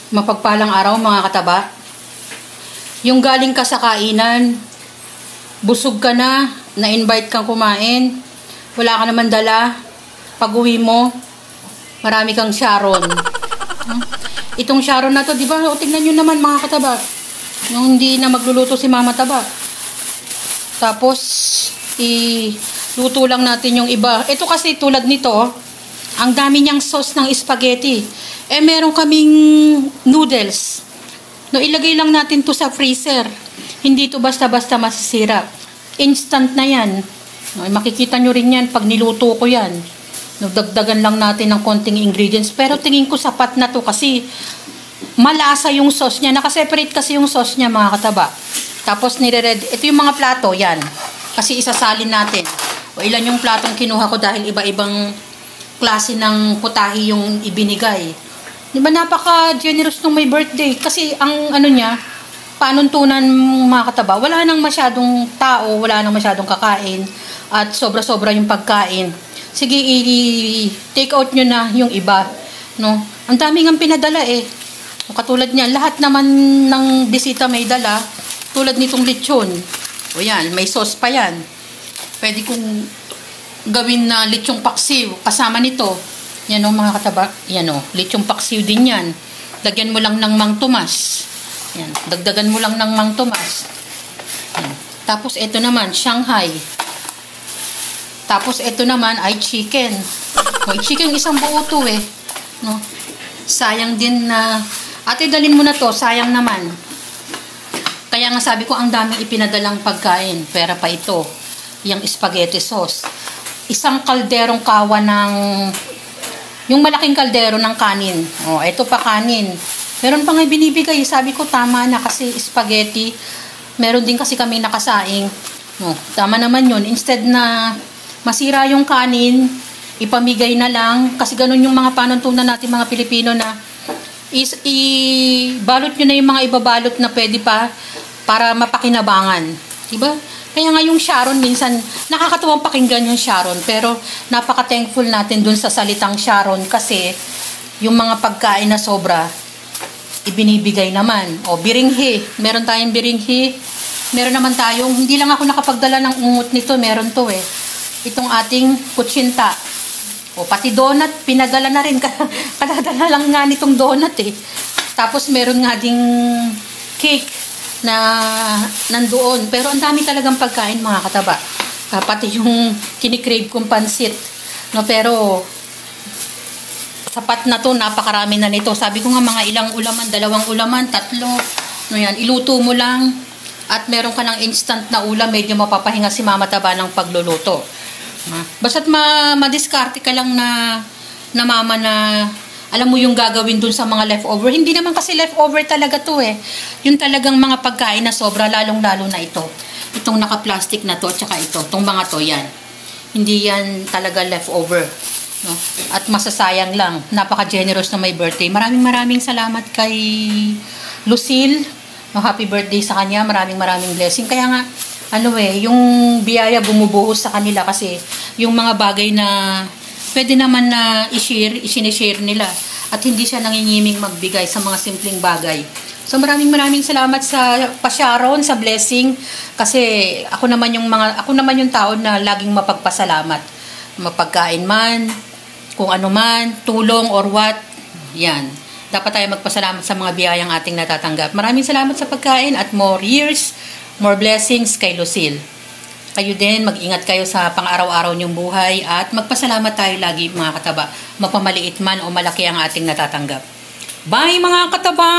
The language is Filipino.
Mapagpalang araw mga kataba. Yung galing ka sa kainan, busog ka na-invite kang kumain, wala ka naman dala, pag-uwi mo, marami kang Sharon. Itong Sharon na to, di ba? O, tingnan nyo naman mga kataba. Nung hindi na magluluto si Mama Taba. Tapos, luto lang natin yung iba. Ito kasi tulad nito, ang dami niyang sauce ng spaghetti. Meron kaming noodles. No, ilagay lang natin to sa freezer. Hindi to basta-basta masisira. Instant na yan. No, makikita nyo rin yan pag niluto ko yan. No, dagdagan lang natin ng konting ingredients. Pero tingin ko sapat na to kasi malasa yung sauce niya. Nakaseparate kasi yung sauce niya mga kataba. Tapos nire-ready. Ito yung mga plato, yan. Kasi isasalin natin. O ilan yung platong kinuha ko dahil iba-ibang klase ng putahe yung ibinigay. Di ba napaka-generous nung may birthday? Kasi ang ano niya, panuntunan mga kataba, wala nang masyadong tao, wala nang masyadong kakain, at sobra-sobra yung pagkain. Sige, i-take out nyo na yung iba. No? Ang daming ang pinadala eh. Katulad niya, lahat naman ng bisita may dala, tulad nitong lechon. O yan, may sauce pa yan. Pwede kong gawin na lechong paksiw kasama nito. Yan o mga kataba, yan o, lechong paksiw din yan. Dagyan mo lang ng Mang Tomas. Yan, dagdagan mo lang ng Mang Tomas. Yan. Tapos ito naman, Shanghai. Tapos ito naman ay chicken. O, chicken isang buo to eh. No? Sayang din na, ate dalin mo na to, sayang naman. Kaya nga sabi ko, ang daming ipinadalang pagkain. Pera pa ito. Yung spaghetti sauce. Isang kalderong kawa ng yung malaking kaldero ng kanin. Oh, ito pa kanin. Meron pang binibigay. Sabi ko, tama na kasi spaghetti. Meron din kasi kami nakasaing. Oh, tama naman yun. Instead na masira yung kanin, ipamigay na lang. Kasi ganun yung mga panuntunan natin mga Pilipino na ibalot nyo na yung mga ibabalot na pwede pa para mapakinabangan. Diba? Kaya nga yung Sharon, minsan nakakatuwang pakinggan yung Sharon, pero napaka-thankful natin dun sa salitang Sharon kasi yung mga pagkain na sobra, ibinibigay naman. O, biringhi. Meron tayong biringhi. Meron naman tayong, hindi lang ako nakapagdala ng ungot nito, meron to eh. Itong ating kutsinta. O, pati donut, pinadala na rin. Kadadala lang nga nitong donut eh. Tapos meron nga ding cake na nandoon. Pero ang dami talagang pagkain mga kataba. Pati yung kinikrave kong pansit. No, pero sapat na to, napakarami na nito. Sabi ko nga mga ilang ulaman, 2 ulaman, 3. No yan, iluto mo lang at meron ka ng instant na ulam, medyo mapapahinga si Mama Taba ng pagluluto. Basta't madiskarte ka lang na mama na alam mo yung gagawin dun sa mga leftover. Hindi naman kasi leftover talaga to eh. Yung talagang mga pagkain na sobra, lalong-lalo na ito. Itong naka-plastic na to, at saka ito. Itong mga to, yan. Hindi yan talaga leftover. No? At masasayang lang. Napaka-generous na may birthday. Maraming salamat kay Lucille. No, happy birthday sa kanya. Maraming blessing. Kaya nga, yung biyaya bumubuhos sa kanila kasi yung mga bagay na pwede naman na i-share nila at hindi siya nangingiming magbigay sa mga simpleng bagay. So maraming salamat sa pa-Sharon, sa blessing kasi ako naman yung tao na laging mapagpasalamat. Mapagkain man, kung ano man, tulong or what, yan. Dapat tayo magpasalamat sa mga biyayang ating natatanggap. Maraming salamat sa pagkain at more years, more blessings kay Lucille. Kayo din, mag-ingat kayo sa pang-araw-araw niyong buhay at magpasalamat tayo lagi mga kataba. Mapamaliit man o malaki ang ating natatanggap. Bye mga kataba!